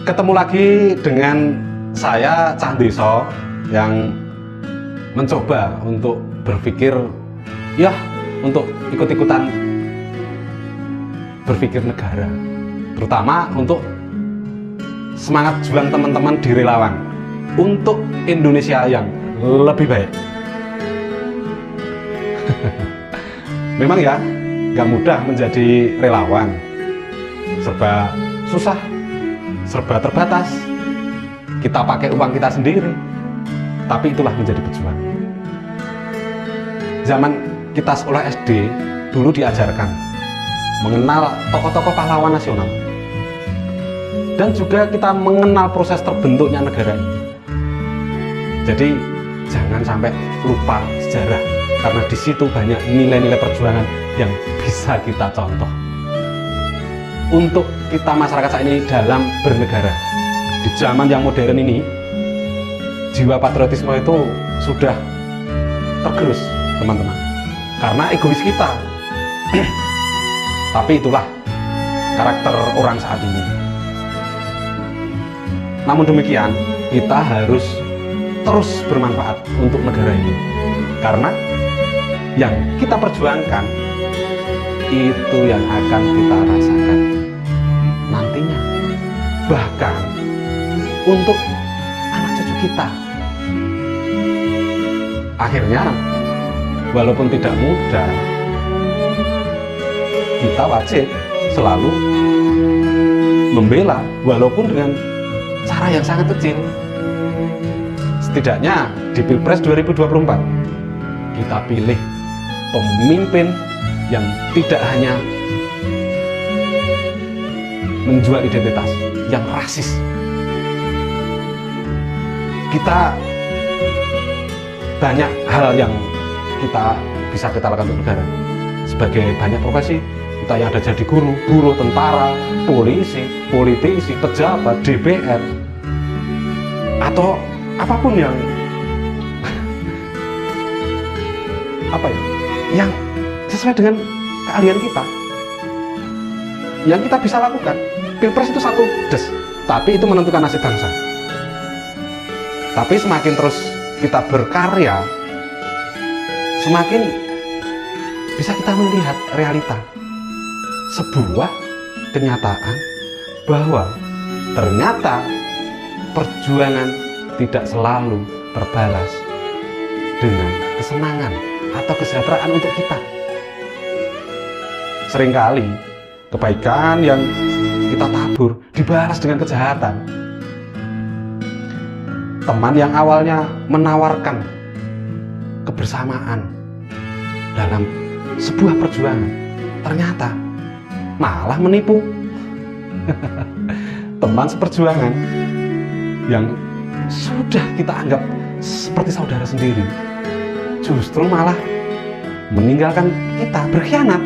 Ketemu lagi dengan saya Cah Deso yang mencoba untuk berpikir, ya, untuk ikut-ikutan berpikir negara, terutama untuk semangat juang teman-teman di relawan untuk Indonesia yang lebih baik. Memang ya, gak mudah menjadi relawan, serba susah, serba terbatas, kita pakai uang kita sendiri, tapi itulah menjadi pejuang. Zaman kita sekolah SD dulu diajarkan mengenal tokoh-tokoh pahlawan nasional, dan juga kita mengenal proses terbentuknya negara ini. Jadi jangan sampai lupa sejarah, karena di situ banyak nilai-nilai perjuangan yang bisa kita contoh untuk kita masyarakat saat ini dalam bernegara. Di zaman yang modern ini, jiwa patriotisme itu sudah tergerus, teman-teman, karena egois kita. Tapi itulah karakter orang saat ini. Namun demikian, kita harus terus bermanfaat untuk negara ini, karena yang kita perjuangkan itu yang akan kita rasakan nantinya, bahkan untuk anak cucu kita. Akhirnya, walaupun tidak mudah, kita wajib selalu membela, walaupun dengan cara yang sangat kecil. Setidaknya di Pilpres 2024 kita pilih pemimpin yang tidak hanya menjual identitas yang rasis. Kita banyak hal yang bisa kita lakukan untuk negara. Sebagai banyak profesi, kita yang ada jadi guru, buruh, tentara, polisi, politisi, pejabat, DPR, atau apapun yang yang sesuai dengan keahlian kita, yang kita bisa lakukan. Pilpres itu satu des, tapi itu menentukan nasib bangsa. Tapi semakin terus kita berkarya, semakin bisa kita melihat realita, sebuah kenyataan bahwa ternyata perjuangan tidak selalu terbalas dengan kesenangan atau kesejahteraan untuk kita. Seringkali kebaikan yang kita tabur dibalas dengan kejahatan. Teman yang awalnya menawarkan kebersamaan dalam sebuah perjuangan, ternyata malah menipu. Teman seperjuangan yang sudah kita anggap seperti saudara sendiri, justru malah meninggalkan kita, berkhianat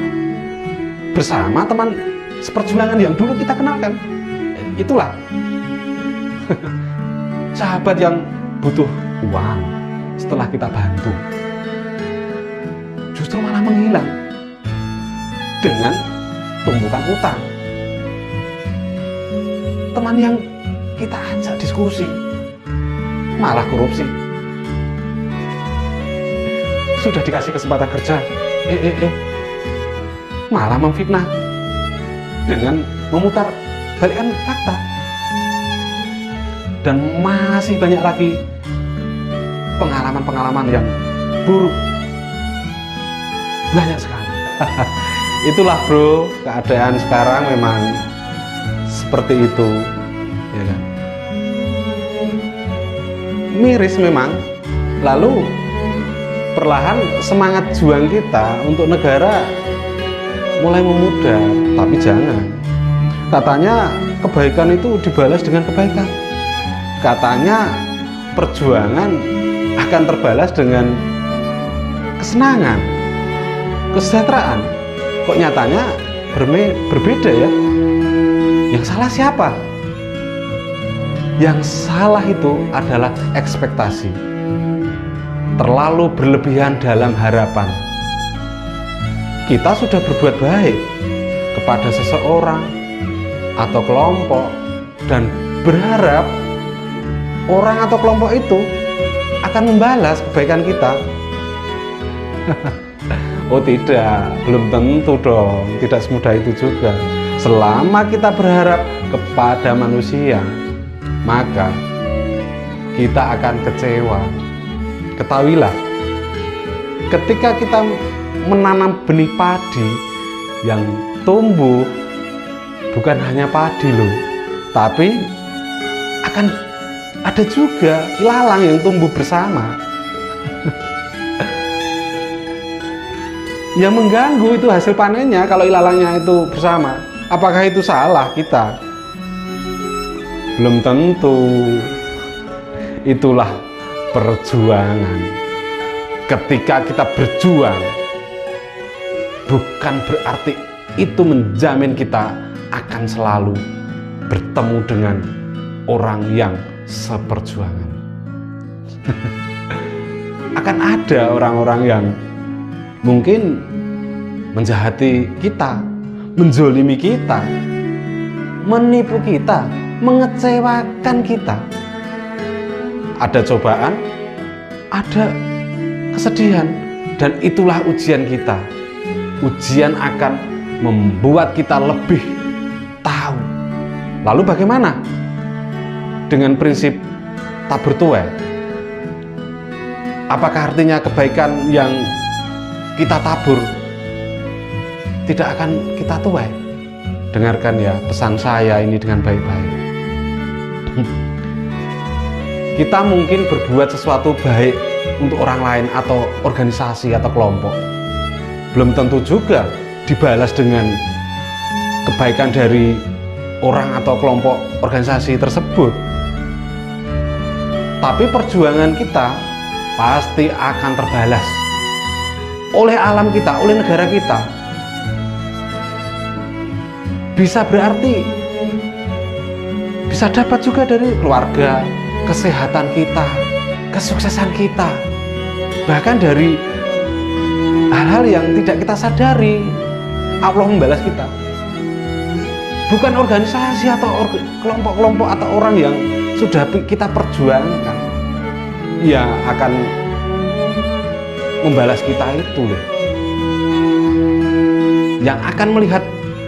bersama teman seperjuangan yang dulu kita kenalkan. Itulah sahabat yang butuh uang setelah kita bantu, justru malah menghilang dengan tumpukan utang. Teman yang kita ajak diskusi malah korupsi. Sudah dikasih kesempatan kerja, malah memfitnah dengan memutar balikan fakta. Dan masih banyak lagi pengalaman-pengalaman yang buruk, banyak sekali. Itulah bro, keadaan sekarang memang seperti itu, ya kan? Miris memang. Lalu perlahan semangat juang kita untuk negara mulai memudar. Tapi jangan, katanya kebaikan itu dibalas dengan kebaikan. Katanya perjuangan akan terbalas dengan kesenangan, kesejahteraan. Kok nyatanya berbeda ya? Yang salah siapa? Yang salah itu adalah ekspektasi. Terlalu berlebihan dalam harapan. Kita sudah berbuat baik kepada seseorang atau kelompok, dan berharap orang atau kelompok itu akan membalas kebaikan kita. Oh tidak, belum tentu dong, tidak semudah itu juga. Selama kita berharap kepada manusia, maka kita akan kecewa. Ketahuilah, ketika kita menanam benih padi yang tumbuh bukan hanya padi loh, tapi akan ada juga ilalang yang tumbuh bersama. Yang mengganggu itu hasil panennya kalau ilalangnya itu bersama. Apakah itu salah kita? Belum tentu. Itulah perjuangan. Ketika kita berjuang, bukan berarti itu menjamin kita akan selalu bertemu dengan orang yang seperjuangan. Akan ada orang-orang yang mungkin menjahati kita, menzolimi kita, menipu kita, mengecewakan kita. Ada cobaan, ada kesedihan, dan itulah ujian kita. Ujian akan membuat kita lebih tahu. Lalu bagaimana dengan prinsip tabur tuai? Apakah artinya kebaikan yang kita tabur tidak akan kita tuai? Dengarkan ya pesan saya ini dengan baik-baik. Kita mungkin berbuat sesuatu baik untuk orang lain atau organisasi atau kelompok, belum tentu juga dibalas dengan kebaikan dari orang atau kelompok organisasi tersebut. Tapi perjuangan kita pasti akan terbalas oleh alam kita, oleh negara kita. Bisa berarti bisa dapat juga dari keluarga, kesehatan kita, kesuksesan kita, bahkan dari hal-hal yang tidak kita sadari. Allah membalas kita. Bukan organisasi atau kelompok-kelompok atau orang yang sudah kita perjuangkan ya akan membalas kita itu loh. Yang akan melihat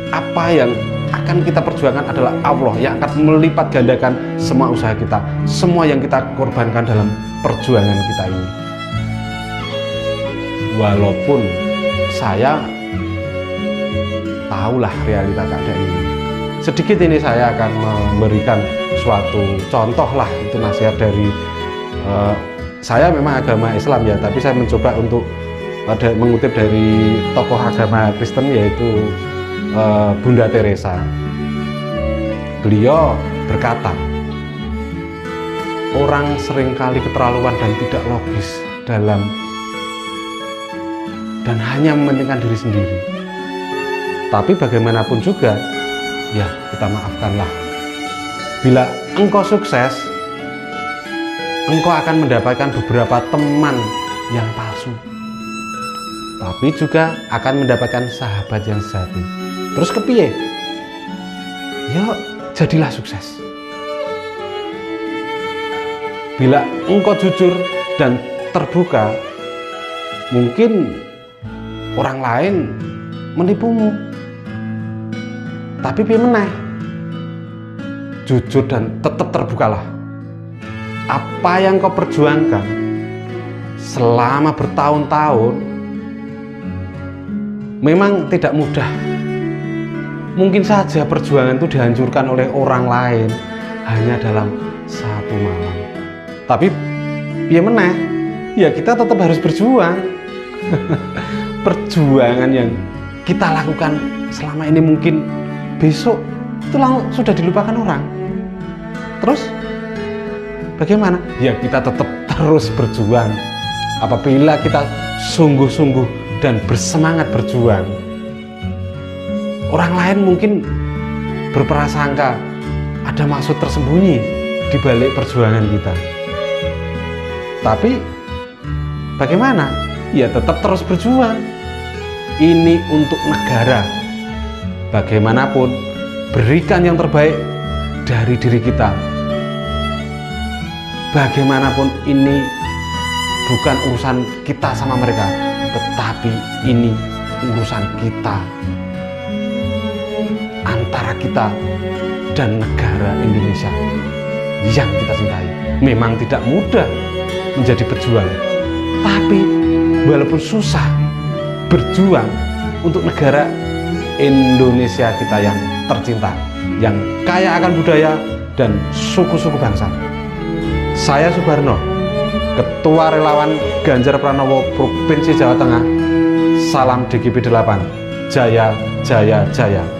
apa yang akan kita perjuangkan adalah Allah, yang akan melipat gandakan semua usaha kita, semua yang kita korbankan dalam perjuangan kita ini. Walaupun saya tahulah realita keadaan ini, sedikit ini saya akan memberikan suatu contoh lah, itu nasihat dari saya memang agama Islam ya, tapi saya mencoba untuk mengutip dari tokoh agama Kristen yaitu Bunda Teresa. Beliau berkata, orang seringkali keterlaluan dan tidak logis dan hanya mementingkan diri sendiri. Tapi bagaimanapun juga, ya kita maafkanlah. Bila engkau sukses, engkau akan mendapatkan beberapa teman yang palsu, tapi juga akan mendapatkan sahabat yang sejati. Terus kepiye? Yuk, jadilah sukses. Bila engkau jujur dan terbuka, mungkin orang lain menipumu, tapi piye meneh? Jujur dan tetap terbukalah. Apa yang kau perjuangkan selama bertahun-tahun memang tidak mudah. Mungkin saja perjuangan itu dihancurkan oleh orang lain hanya dalam satu malam. Tapi piye meneh? Ya kita tetap harus berjuang. Perjuangan yang kita lakukan selama ini mungkin besok itu sudah dilupakan orang. Terus bagaimana? Ya kita tetap terus berjuang. Apabila kita sungguh-sungguh dan bersemangat berjuang, orang lain mungkin berprasangka ada maksud tersembunyi di balik perjuangan kita. Tapi bagaimana? Ya tetap terus berjuang. Ini untuk negara. Bagaimanapun, berikan yang terbaik dari diri kita bagaimanapun ini bukan urusan kita sama mereka, tetapi ini urusan kita, antara kita dan negara Indonesia yang kita cintai. Memang tidak mudah menjadi pejuang, tapi walaupun susah, berjuang untuk negara Indonesia kita yang tercinta, yang kaya akan budaya dan suku-suku bangsa. Saya Subarno, Ketua Relawan Ganjar Pranowo Provinsi Jawa Tengah. Salam DGP 8. Jaya, jaya, jaya.